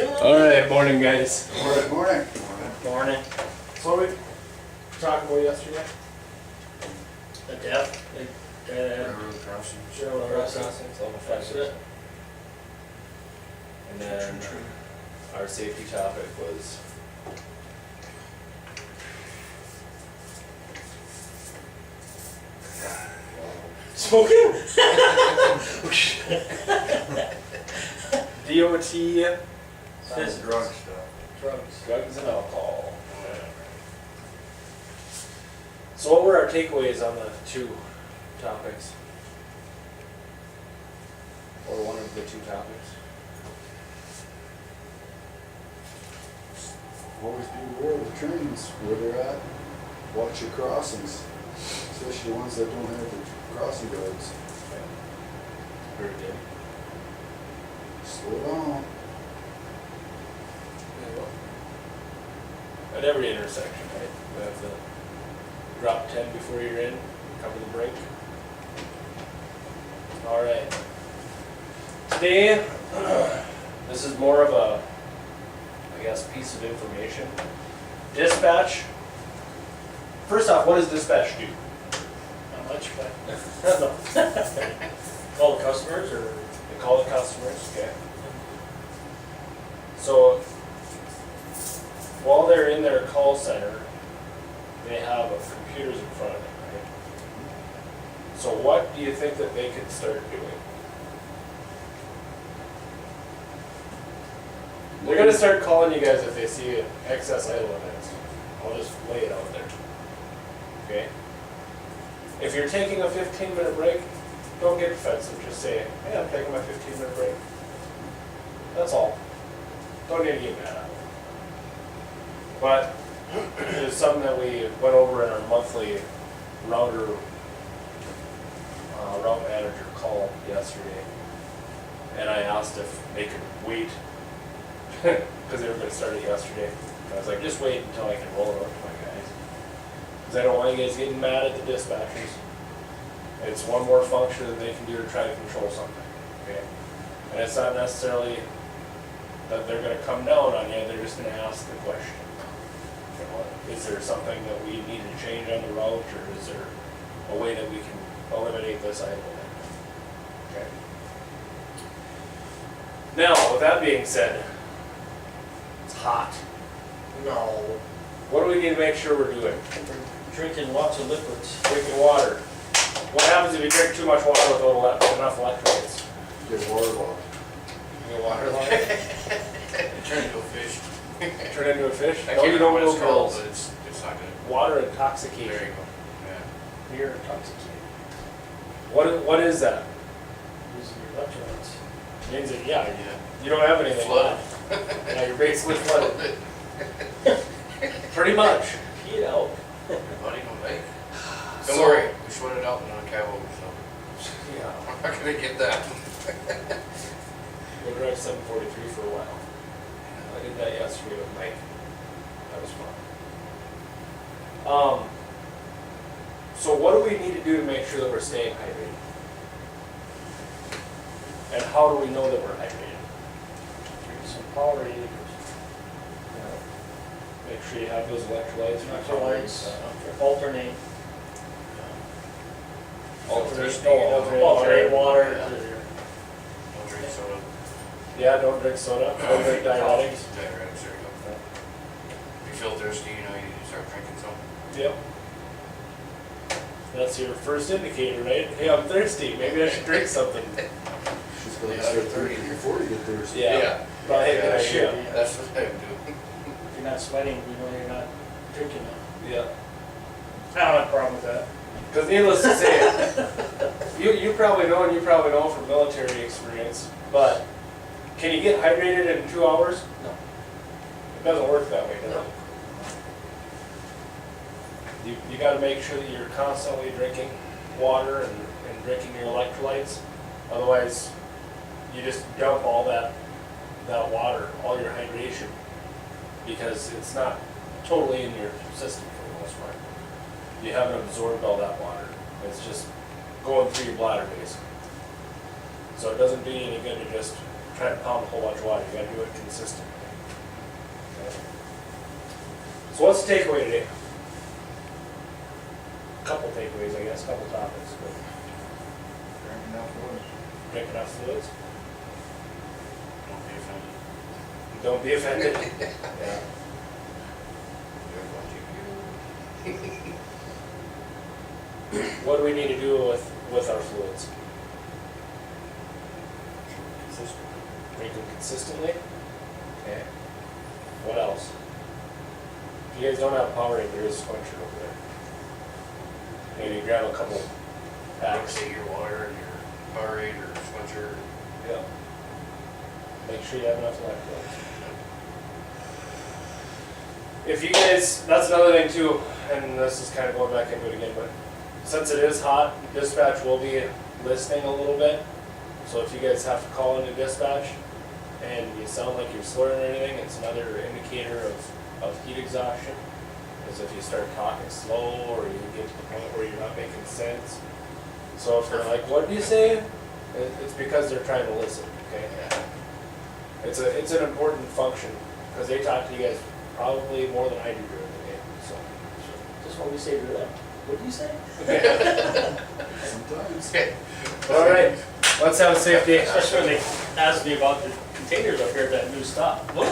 Alright, morning guys. Morning. Morning. So what we talked about yesterday? The death, Railroad crossing. Railroad crossings, all the factors. And then our safety topic was smoking. DOT, This Drug stuff. drugs and alcohol. So what were our takeaways on the two topics? Or one of the two topics? Always be aware of the trains, where they're at. Watch your crossings, especially the ones that don't have the crossing guards. Very good. Slow down. At every intersection, right? We have to drop 10 before you're in, cover the brake. All right. Today, this is more of a, I guess, piece of information. Dispatch. First off, what does dispatch do? Not much, but. Call the customers or? They call the customers, okay. So, while they're in their call center, they have computers in front of them, right? So what do you think that they could start doing? They're gonna start calling you guys if they see excess idle events. I'll just lay it out there. Okay? If you're taking a 15-minute break, don't get defensive. Just say, hey, I'm taking my 15-minute break. That's all. Don't need to get mad at it. But it's something that we went over in our monthly route manager call yesterday. And I asked if they could wait, because they were going to start it yesterday. And I was like, just wait until I can roll it out to my guys. Because I don't want you guys getting mad at the dispatchers. It's one more function that they can do to try to control something. Okay? And it's not necessarily that they're going to come down on you, they're just going to ask the question. You know, is there something that we need to change on the route, or is there a way that we can eliminate this idle event? Okay. Now, with that being said, it's hot. No. What do we need to make sure we're doing? Drinking lots of liquids. Drinking water. What happens if you drink too much water without enough electrolytes? Get waterlogged. You get waterlogged? Turn into a fish. Turn into a fish? I No, can't you don't remember what go it's called, pills. but it's not good. Water There intoxication. you go. Yeah. Beer intoxication. What is that? Using your electrolytes. Means that, yeah, Yeah. you don't have anything Flooded. left. Yeah, you're basically flooded. Pretty much. Pee it out. Buddy, no lake. Don't So- worry, we sweated out in a cabo, so Yeah. I'm not gonna get that. We'll drive 743 for a while. I did that yesterday with Mike. That was fun. So what do we need to do to make sure that we're staying hydrated? And how do we know that we're hydrated? Drink some Powerade. Make sure you have those electrolytes. Electrolytes. Alternate. Alternate Alternate water. Yeah. Don't drink soda. Yeah, don't drink soda. Don't drink diuretics. Diuretics, there you go. If you feel thirsty, you know, you need to start drinking some. Yep. That's your first indicator, right? Hey, I'm thirsty. Maybe I should drink something. She's gonna Yeah, start you're 30. drinking before you get thirsty. Yeah. Probably a good Yeah, idea. That's what I would do. If you're not sweating, you know you're not drinking enough. Yeah. I don't have a problem with that. Because needless to say, you probably know, and you probably know from military experience, but can you get hydrated in 2 hours? No. It doesn't work that way, does it? You got to make sure that you're constantly drinking water and drinking your electrolytes. Otherwise, you just dump all that water, all your hydration, because it's not totally in your system for the most part. You haven't absorbed all that water. It's just going through your bladder basically. So it doesn't do you any good to just trying to pump a whole bunch of water, you gotta do it consistently. Okay. So what's the takeaway today? Couple takeaways, I guess, couple topics, but Drink enough fluids. drink enough fluids, Don't be offended. don't be offended. Yeah. What do we need to do with our fluids? Drink them consistently? Okay. What else? If you guys don't have Powerade, there is a quencher over there. Maybe grab a couple packs. Say your water and your Powerade or Spencer. Yeah. Make sure you have enough electrolytes. If you guys, that's another thing too, and this is kind of going back into it again, but since it is hot, dispatch will be listening a little bit. So if you guys have to call into dispatch and you sound like you're slurring or anything, it's another indicator of heat exhaustion. Is if you start talking slow or you get to the point where you're not making sense. So if they're like, what do you say? It's because they're trying to listen, okay? It's an important function, because they talk to you guys probably more than I do during the day, so. Just what we say to them. What do you say? Sometimes. All right, let's have a safe day. Especially when they ask me about the containers up here, that new stuff. What?